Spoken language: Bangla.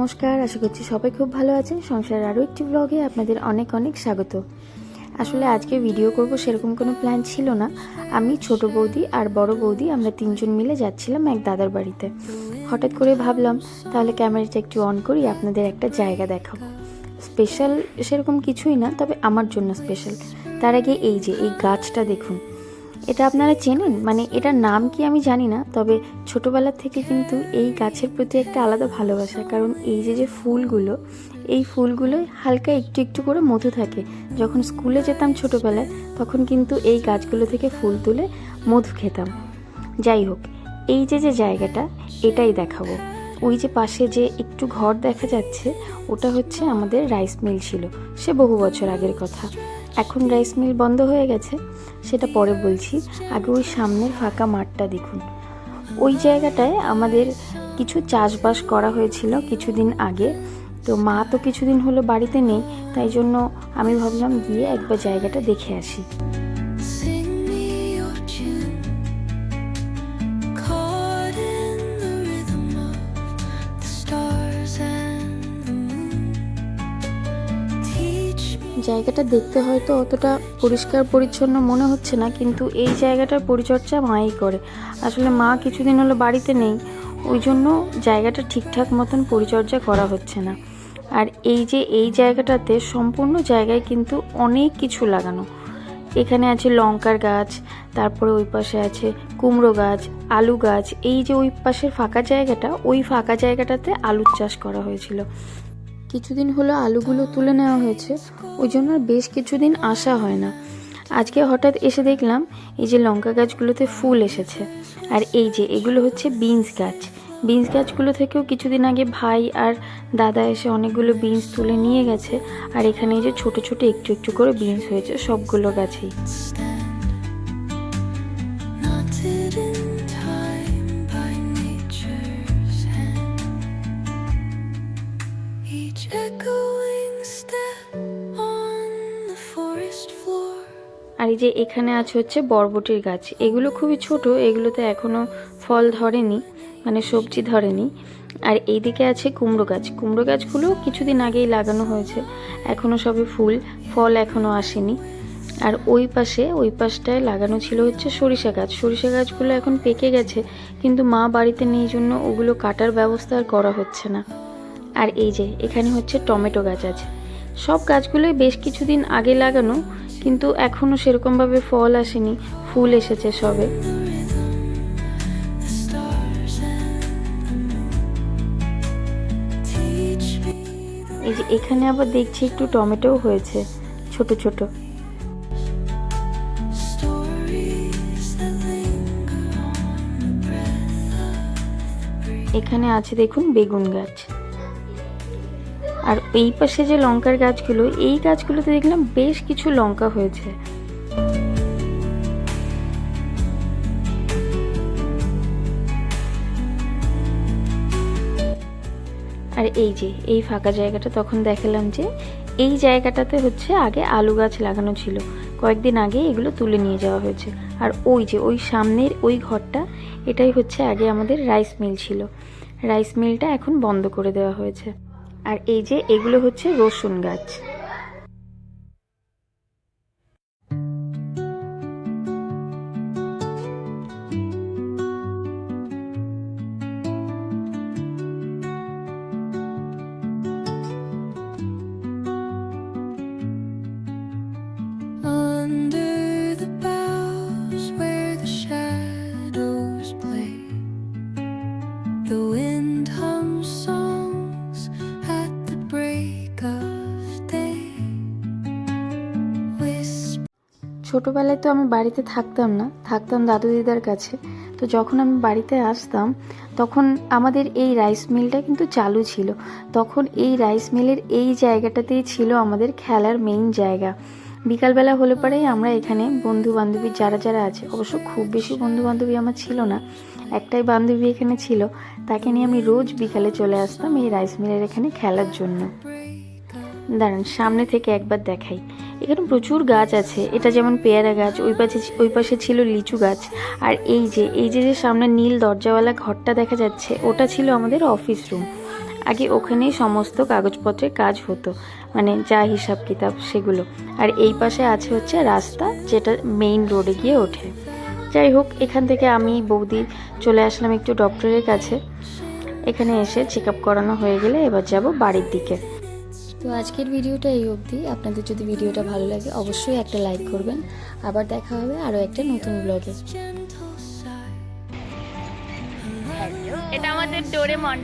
নমস্কার, আশা করছি সবাই খুব ভালো আছেন। সংসারের আরও একটি ব্লগে আপনাদের অনেক অনেক স্বাগত। আসলে আজকে ভিডিও করব সেরকম কোনো প্ল্যান ছিল না। আমি, ছোট বৌদি আর বড় বৌদি আমরা তিনজন মিলে যাচ্ছিলাম এক দাদার বাড়িতে। হঠাৎ করে ভাবলাম তাহলে ক্যামেরাটা একটু অন করি, আপনাদের একটা জায়গা দেখাবো। স্পেশাল সেরকম কিছুই না, তবে আমার জন্য স্পেশাল। তার আগে এই যে এই গাছটা দেখুন, এটা আপনারা চেনেন? মানে এটার নাম কি আমি জানি না, তবে ছোটোবেলার থেকে কিন্তু এই গাছের প্রতি একটা আলাদা ভালোবাসা। কারণ এই যে ফুলগুলো, এই ফুলগুলোয় হালকা একটু একটু করে মধু থাকে। যখন স্কুলে যেতাম ছোটোবেলায়, তখন কিন্তু এই গাছগুলো থেকে ফুল তুলে মধু খেতাম। যাই হোক, এই যে জায়গাটা, এটাই দেখাবো। ওই যে পাশে যে একটু ঘর দেখা যাচ্ছে, ওটা হচ্ছে আমাদের রাইস মিল ছিল। সে বহু বছর আগের কথা। এখন রাইস মিল বন্ধ হয়ে গেছে, সেটা পরে বলছি। আগে ওই সামনের ফাঁকা মাঠটা দেখুন। ওই জায়গাটায় আমাদের কিছু চাষবাস করা হয়েছিল কিছুদিন আগে। তো মা তো কিছুদিন হলো বাড়িতে নেই, তাই জন্য আমি ভাবলাম গিয়ে একবার জায়গাটা দেখে আসি। জায়গাটা দেখতে হয়তো অতটা পরিষ্কার পরিচ্ছন্ন মনে হচ্ছে না, কিন্তু এই জায়গাটার পরিচর্যা মাই করে। আসলে মা কিছুদিন হলো বাড়িতে নেই, ওই জন্য জায়গাটা ঠিকঠাক মতন পরিচর্যা করা হচ্ছে না। আর এই যে এই জায়গাটাতে সম্পূর্ণ জায়গায় কিন্তু অনেক কিছু লাগানো। এখানে আছে লঙ্কার গাছ, তারপরে ওই পাশে আছে কুমড়ো গাছ, আলু গাছ। এই যে ওই পাশের ফাঁকা জায়গাটা, ওই ফাঁকা জায়গাটাতে আলুর চাষ করা হয়েছিল। কিছুদিন হলো আলুগুলো তুলে নেওয়া হয়েছে, ওই জন্য বেশ কিছুদিন আসা হয় না। আজকে হঠাৎ এসে দেখলাম এই যে লঙ্কা গাছগুলোতে ফুল এসেছে। আর এই যে এগুলো হচ্ছে বিনস গাছ। বিনস গাছগুলো থেকেও কিছুদিন আগে ভাই আর দাদা এসে অনেকগুলো বিনস তুলে নিয়ে গেছে। আর এখানে এই যে ছোট ছোট একটু একটু করে বিনস হয়েছে সবগুলো গাছেই। আর এই যে এখানে আছে হচ্ছে বরবটির গাছ। এগুলো খুবই ছোট, এগুলোতে এখনো ফল ধরেনি, মানে সবজি ধরেনি। আর এইদিকে আছে কুমড়ো গাছ। কুমড়ো গাছগুলো কিছুদিন আগেই লাগানো হয়েছে, এখনো সবে ফুল, ফল এখনো আসেনি। আর ওই পাশটায় লাগানো ছিল হচ্ছে সরিষা গাছ। সরিষা গাছগুলো এখন পেকে গেছে, কিন্তু মা বাড়িতে নেই জন্য ওগুলো কাটার ব্যবস্থা আর করা হচ্ছে না। আর এই যে এখানে হচ্ছে টমেটো গাছ আছে। সব গাছগুলোই বেশ কিছুদিন আগে লাগানো, কিন্তু এখনো সেরকমভাবে ফল আসেনি, ফুল এসেছে সবে। এই যে এখানে আবার দেখছি একটু টমেটোও হয়েছে ছোট ছোট। এখানে আছে দেখুন বেগুন গাছ। আর এই পাশে যে লঙ্কার গাছগুলো, এই গাছগুলোতে দেখলাম বেশ কিছু লঙ্কা হয়েছে। আর এই যে এই ফাঁকা জায়গাটা, তখন দেখালাম যে এই জায়গাটাতে হচ্ছে আগে আলু গাছ লাগানো ছিল। কয়েকদিন আগে এগুলো তুলে নিয়ে যাওয়া হয়েছে। আর ওই যে ওই সামনের ওই ঘরটা, এটাই হচ্ছে আগে আমাদের রাইস মিল ছিল। রাইস মিলটা এখন বন্ধ করে দেওয়া হয়েছে। আর এই যে এগুলো হচ্ছে রসুন গাছ। ছোটোবেলায় তো আমি বাড়িতে থাকতাম না, থাকতাম দাদু দিদার কাছে। তো যখন আমি বাড়িতে আসতাম, তখন আমাদের এই রাইস মিলটা কিন্তু চালু ছিল। তখন এই রাইস মিলের এই জায়গাটাতেই ছিল আমাদের খেলার মেইন জায়গা। বিকালবেলা হলে পরেই আমরা এখানে বন্ধু বান্ধবী যারা যারা আছে, অবশ্য খুব বেশি বন্ধু বান্ধবী আমার ছিল না, একটাই বান্ধবী এখানে ছিল, তাকে নিয়ে আমি রোজ বিকালে চলে আসতাম এই রাইস মিলের এখানে খেলার জন্য। দাঁড়ান সামনে থেকে একবার দেখাই। এখানে প্রচুর গাছ আছে। এটা যেমন পেয়ারা গাছ, ওই পাশে ছিল লিচু গাছ। আর এই যে সামনে নীল দরজাওয়ালা ঘরটা দেখা যাচ্ছে, ওটা ছিল আমাদের অফিস রুম। আগে ওখানেই সমস্ত কাগজপত্রের কাজ হতো, মানে যা হিসাব কিতাব সেগুলো। আর এই পাশে আছে হচ্ছে রাস্তা, যেটা মেইন রোডে গিয়ে ওঠে। যাই হোক, এখান থেকে আমি বৌদি চলে আসলাম একটু ডক্টরের কাছে। এখানে এসে চেক আপ করানো হয়ে গেলে এবার যাব বাড়ির দিকে। তো আজকের ভিডিওটা এই অবধি। আপনাদের যদি ভিডিওটা ভালো লাগে অবশ্যই একটা লাইক করবেন। আবার দেখা হবে আরও একটা নতুন ব্লগে। এটা আমাদের ডোরেমন।